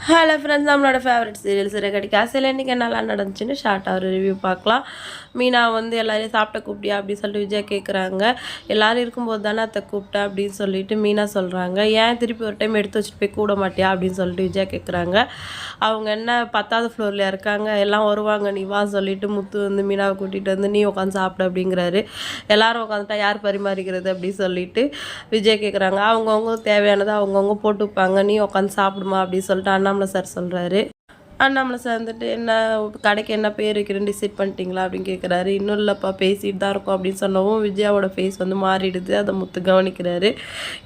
Hello friends, நம்மளோட favourite serial சிறகடி காசில் இன்றைக்கி என்னெல்லாம் நடந்துச்சுன்னு ஷார்ட்டாக ஒரு ரிவ்யூ பார்க்கலாம். மீனா வந்து எல்லாரையும் சாப்பிட்ட கூப்பிட்டியா அப்படின்னு சொல்லிட்டு விஜய் கேட்குறாங்க. எல்லோரும் இருக்கும்போது தானே அத்தை கூப்பிட்டேன் அப்படின்னு சொல்லிட்டு மீனா சொல்கிறாங்க. ஏன் திருப்பி ஒரு டைம் எடுத்து வச்சுட்டு போய் கூட மாட்டியா அப்படின்னு சொல்லிட்டு விஜய் கேட்குறாங்க. அவங்க என்ன 10வது ஃப்ளோரில் இருக்காங்க, எல்லாம் வருவாங்க நீ வா சொல்லிட்டு முத்து வந்து மீனாவை கூட்டிகிட்டு வந்து நீ உட்காந்து சாப்பிட அப்படிங்கிறாரு. எல்லோரும் உட்காந்துட்டா யார் பரிமாறிக்கிறது அப்படின்னு சொல்லிட்டு விஜய் கேட்குறாங்க. அவங்கவுங்க தேவையானதை அவங்கவுங்க போட்டுப்பாங்க, நீ உட்காந்து சாப்பிடுமா அப்படின்னு சொல்லிட்டு அண்ணாமலை சார் சொல்கிறாரு. அண்ணாமலை சார் வந்துட்டு என்ன கடைக்கு என்ன பேர் வைக்கிறேன்னு டிசைட் பண்ணிட்டீங்களா அப்படின்னு கேட்குறாரு. இன்னும் இல்லைப்பா பேசிட்டு தான் இருக்கும் அப்படின்னு சொன்னவும் விஜயாவோட ஃபேஸ் வந்து மாறிடுது. அதை முத்து கவனிக்கிறாரு.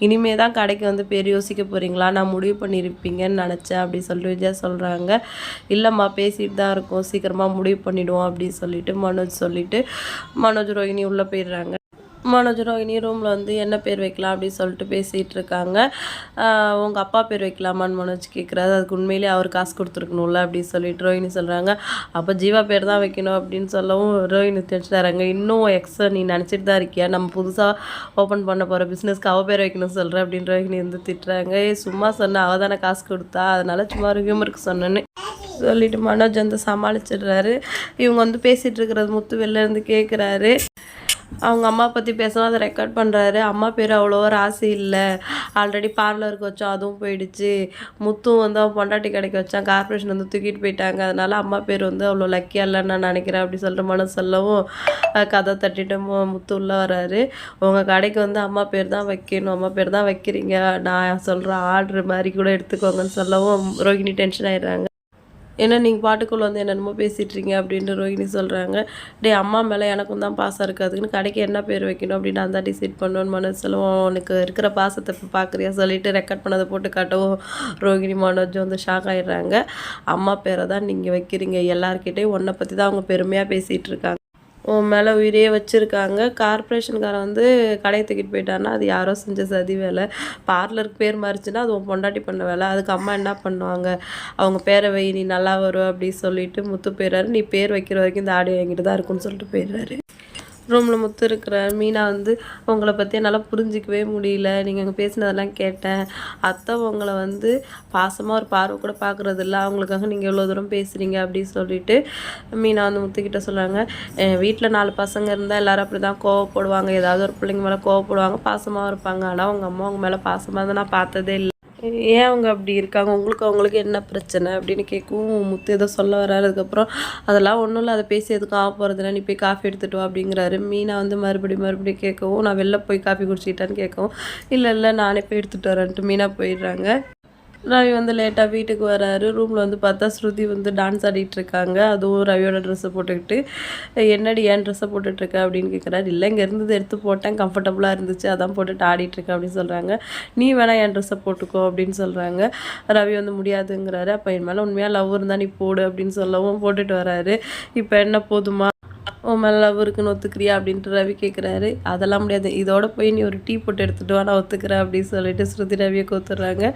இனிமே தான் கடைக்கு வந்து பேர் யோசிக்க போகிறீங்களா, நான் முடிவு பண்ணியிருப்பீங்கன்னு நினச்சேன் அப்படின்னு சொல்லிட்டு விஜயா சொல்கிறாங்க. இல்லைம்மா பேசிட்டு தான் இருக்கோம், சீக்கிரமாக முடிவு பண்ணிவிடுவோம் அப்படின்னு சொல்லிட்டு மனோஜ் ரோஹிணி உள்ளே போயிடுறாங்க. மனோஜ் ரோஹிணி ரூமில் வந்து என்ன பேர் வைக்கலாம் அப்படின்னு சொல்லிட்டு பேசிகிட்டு இருக்காங்க. உங்கள் அப்பா பேர் வைக்கலாமான்னு மனோஜ் கேட்குறாரு. அதுக்கு உண்மையிலேயே அவர் காசு கொடுத்துருக்கணும்ல அப்படின்னு சொல்லிட்டு ரோஹிணி சொல்கிறாங்க. அப்போ ஜீவா பேர் தான் வைக்கணும் அப்படின்னு சொல்லவும் ரோஹிணி தெரிஞ்சுட்டாங்க. இன்னும் எக்ஸை நீ நினச்சிட்டு தான் இருக்கியா, நம்ம புதுசாக ஓப்பன் பண்ண போகிற பிஸ்னஸ்க்கு அவள் பேர் வைக்கணும்னு சொல்கிறேன் அப்படின்னு ரோஹிணி வந்து திட்டுறாங்க. சும்மா சொன்ன அவள் தானே காசு கொடுத்தா, அதனால் சும்மா ஒரு ஹியூமருக்கு சொன்னேன்னு சொல்லிட்டு மனோஜ் வந்து சமாளிச்சிடுறாரு. இவங்க வந்து பேசிகிட்டு இருக்கிறது முத்து வெளில இருந்து கேட்குறாரு. அவங்க அம்மா பற்றி பேசவும் அதை ரெக்கார்ட் பண்ணுறாரு. அம்மா பேர் அவ்வளோ ராசி இல்லை, ஆல்ரெடி பார்லருக்கு வச்சோம் அதுவும் போயிடுச்சு. முத்தும் வந்து அவன் பொண்டாட்டி கடைக்கு வச்சான், கார்பரேஷன் வந்து தூக்கிட்டு போயிட்டாங்க, அதனால் அம்மா பேர் வந்து அவ்வளோ லக்கியாக இல்லைன்னு நான் நினைக்கிறேன் அப்படி சொல்கிற மனசு சொல்லவும் கதை தட்டிட்டு முத்து உள்ளே வராரு. உங்கள் கடைக்கு வந்து அம்மா பேர் தான் வைக்கணும், அம்மா பேர் தான் வைக்கிறீங்க, நான் சொல்கிற ஆர்டர் மாதிரி கூட எடுத்துக்கோங்கன்னு சொல்லவும் ரோஹிணி டென்ஷன் ஆகிடுறாங்க. ஏன்னா நீங்கள் பாட்டுக்குள்ளே வந்து என்னென்னமோ பேசிகிட்ருங்க அப்படின்ட்டு ரோஹிணி சொல்கிறாங்க. அம்மா மேலே எனக்கும் தான் பாசம் இருக்குது, அதுக்குன்னு கடைக்கு என்ன பேர் வைக்கணும் அப்படின்னு நான் தான் டிசைட் பண்ணுவேன்னு மனோஜ் சொல்லுவோம். உனக்கு இருக்கிற பாசத்தை இப்போ பார்க்குறியா சொல்லிட்டு ரெக்கார்ட் பண்ணதை போட்டு காட்டவும் ரோஹிணி மனோஜ் வந்து ஷாக் ஆகிடுறாங்க. அம்மா பேரை தான் நீங்கள் வைக்கிறீங்க, எல்லாருக்கிட்டையும் உன்னை பற்றி தான் அவங்க பெருமையாக பேசிகிட்டு இருக்காங்க, உன் மேலே உயிரே வச்சுருக்காங்க. கார்பரேஷன்காரன் வந்து கடையை தூக்கிட்டு போயிட்டான்னா அது யாரோ செஞ்ச சதி வேலை, பார்லருக்கு பேர் மாறிச்சுன்னா அது உன் பொண்டாட்டி பண்ண வேலை, அதுக்கு அம்மா என்ன பண்ணுவாங்க, அவங்க பேரை வை நீ நல்லா வரும் அப்படின்னு சொல்லிட்டு முத்து போயிடுறாரு. நீ பேர் வைக்கிற வரைக்கும் இந்த ஆடியோ என்கிட்ட தான் இருக்குன்னு சொல்லிட்டு போயிடுறாரு. ரூமில் முத்து இருக்கிறார். மீனா வந்து உங்களை பற்றி என்னால் புரிஞ்சிக்கவே முடியல, நீங்கள் அங்கே பேசினதெல்லாம் கேட்டேன், அத்தை உங்களை வந்து பாசமாக ஒரு பார்வை கூட பார்க்குறதில்ல, அவங்களுக்காக நீங்கள் எவ்வளோ தூரம் பேசுகிறீங்க அப்படின்னு சொல்லிட்டு மீனா வந்து முத்துக்கிட்ட சொல்கிறாங்க. வீட்டில் 4 பசங்க இருந்தால் எல்லோரும் அப்படி தான் கோவப்படுவாங்க, ஏதாவது ஒரு பிள்ளைங்க மேலே கோவப்படுவாங்க, பாசமாக இருப்பாங்க, ஆனால் உங்கள் அம்மா உங்கள் மேலே பாசமாக இருந்தால் நான் பார்த்ததே இல்லை, ஏன் அவங்க அப்படி இருக்காங்க, அவங்களுக்கு என்ன பிரச்சனை அப்படின்னு கேட்கவும் முத்து ஏதோ சொல்ல வர்றாரு. அதுக்கப்புறம் அதெல்லாம் ஒன்றும் இல்லை, அதை பேசி எதுக்கும் ஆக போகிறதுனா நீ போய் காஃபி எடுத்துகிட்டு வா அப்படிங்கிறாரு. மீனா வந்து மறுபடியும் கேட்கவும் நான் வெளில போய் காஃபி குடிச்சிக்கிட்டான்னு கேட்கவும் இல்லை நானே போய் எடுத்துகிட்டு வரேன்ட்டு மீனா போயிடுறாங்க. ரவி வந்து லேட்டாக வீட்டுக்கு வராரு. ரூமில் வந்து பார்த்தா ஸ்ருதி வந்து டான்ஸ் ஆடிட்டுருக்காங்க. அதுவும் ரவியோட ட்ரெஸ்ஸை போட்டுக்கிட்டு என்னடி ஏன் ட்ரெஸ்ஸை போட்டுட்ருக்க அப்படின்னு கேட்குறாரு. இல்லை இங்கே இருந்தது எடுத்து போட்டேன், கம்ஃபர்டபுளாக இருந்துச்சு, அதான் போட்டுட்டு ஆடிட்டுருக்கேன் அப்படின்னு சொல்கிறாங்க. நீ வேணா என் ட்ரெஸ்ஸை போட்டுக்கோ அப்படின்னு சொல்கிறாங்க. ரவி வந்து முடியாதுங்கிறாரு. அப்போ என் மேலே உண்மையாக லவ் இருந்தால் நீ போடு அப்படின்னு சொல்லவும் போட்டுட்டு வராரு. இப்போ என்ன போதுமா, உன் மேலே லவ் இருக்குன்னு ஒத்துக்கிறியா அப்படின்ட்டு ரவி கேட்குறாரு. அதெல்லாம் முடியாது, இதோட போய் நீ ஒரு டீ போட்டு எடுத்துகிட்டு வா நான் ஒத்துக்கிறேன் அப்படின்னு சொல்லிட்டு ஸ்ருதி ரவியை கோத்துடுறாங்க.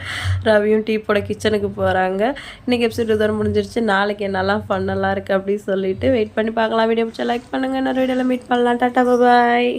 ரவியும் டீ போட கிச்சனுக்கு போகிறாங்க. இன்றைக்கி எபிசோட் இதோட முடிஞ்சிருச்சு. நாளைக்கு என்னெல்லாம் ஃபன்னெல்லாம் இருக்குது அப்படின்னு சொல்லிட்டு வெயிட் பண்ணி பார்க்கலாம். வீடியோ பிடிச்சா லைக் பண்ணுங்கள், இன்னொரு வீடியோவில் மீட் பண்ணலாம். டாட்டா பாய்.